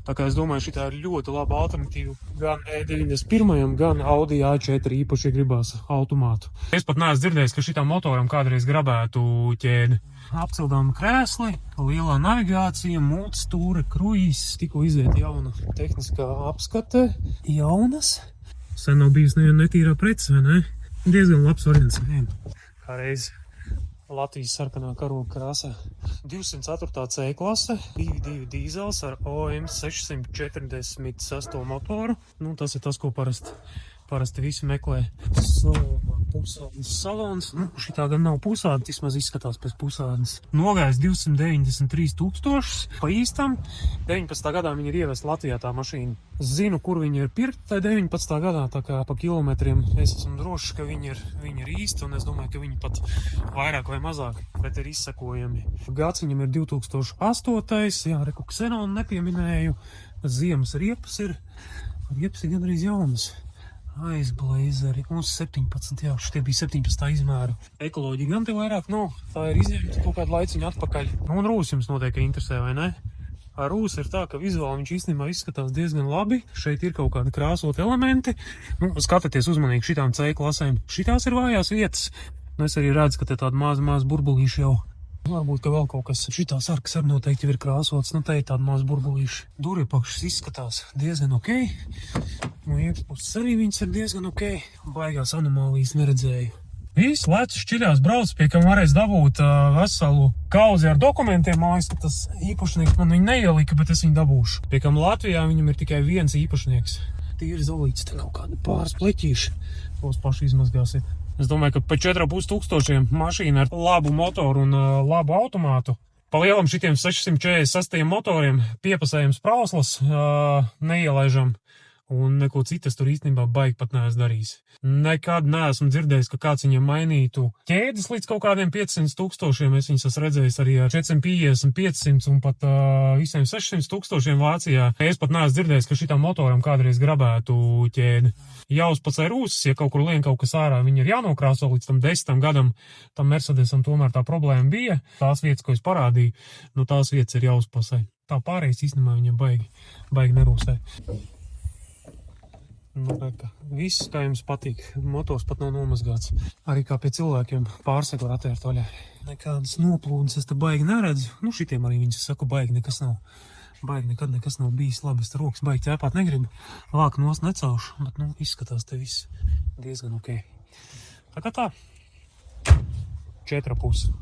Tā kā es domāju, šitā ir ļoti laba alternatīva gan E91, gan Audi A4 īpaši gribās automātu. Es pat neesmu dzirdējis, ka šitam motoram kādreiz grabētu ķēdi. Apcildām krēsli, lielā navigācija, mūcstūre, kruīzes, tikko iziet jauna tehniskā apskate, jaunas. Sen nav bijis neviena netīrā preces, vai ne? Diezgan labs variants. Kā reiz Latvijas sarkanā karoga krāsā. 204. C klase, 2.2 dīzels ar OM 646 motoru. Nu, tas ir tas, ko parasti visi meklē. Pusādas salons. Nu, šitā gan nav pusāda, vismaz izskatās pēc pusādas. Nogājis 293 000 pa īstam. 19. gadā viņi ir ievest Latvijā tā mašīna. Zinu, kur viņi ir pirkta 19. gadā, tā kā pa kilometriem es esmu drošs, ka viņi ir īsti, un es domāju, ka viņi pat vairāk vai mazāk, bet ir izsakojami. Gads viņam ir 2008. Jā, reku Xenonu nepieminēju. Ziemas riepas ir gandrīz jaunas. Aizblazeri. Mums 17, jā, šitie bija 17. izmēru. Ekoloģija gan te vairāk nav. Tā ir izņemta kaut kādu laiciņu atpakaļ. Nu, un rūs jums noteikti interesē, vai ne? Ar rūs ir tā, ka vizuāli viņš īstenībā izskatās diezgan labi. Šeit ir kaut kādi krāsot elementi. Nu, skatieties uzmanīgi šitām C klasēm. Šitās ir vājās vietas. Nu, es arī redzu, ka te tāda maza burbulīša jau. Varbūt, ka vēl kaut kas šitās arkas arī noteikti jau ir krāsots. Nu, te ir tāda maza burbulīša. Durvjapakšas izskatās diezgan ok. No iekšpuses arī viņas ir diezgan ok. Baigās anomālijas neredzēju. Viss lēts šķiļās brauc, pie kam varēs dabūt veselu kauzi ar dokumentiem. Man liekas, ka tas īpašnieks man viņu neielika, bet es viņu dabūšu. Pie kam Latvijā viņam ir tikai viens īpašnieks. Tīri zolīts, te kaut kādi pāris pleķīši. Tos paši izmazgāsiet. Es domāju, ka pa 4,5 mašīna ar labu motoru un labu automātu. Pa lielam šitiem 646 motoriem piepasējams prauslas neielaižam. Un neko citas tur īstenībā baigi pat neesmu darījis. Nekad neesmu dzirdējis, ka kāds viņam mainītu ķēdes līdz kaut kādiem 500 000. Es viņus esmu redzējis arī ar 450, 500 un pat visiem 600 000 Vācijā. Es pat neesmu dzirdējis, ka šitam motoram kādreiz grabētu ķēdi. Jāuzpacē rūsas, ja kaut kur lien kaut kas ārā, viņi ir jānokrāso līdz tam 10. gadam. Tam Mercedesam tomēr tā problēma bija. Tās vietas, ko es parādīju, nu tās vietas ir jāuzpacē. Tā pārējais īstenībā viņam baigi nerūsē. Nu, viss, kā jums patīk, motors pat nav nomazgāts. Arī kā pie cilvēkiem pārsegu var atvērt vaļā. Nekādas noplūdes es te baigi neredzu. Nu, šitiem arī viņas saku, baigi nekas nav. Baigi nekad nekas nav bijis labi. Es te rokas baigi ķēpāt negribu. Lāk nost necaušu, bet, nu, izskatās te viss diezgan ok. Tā kā tā. 4,5.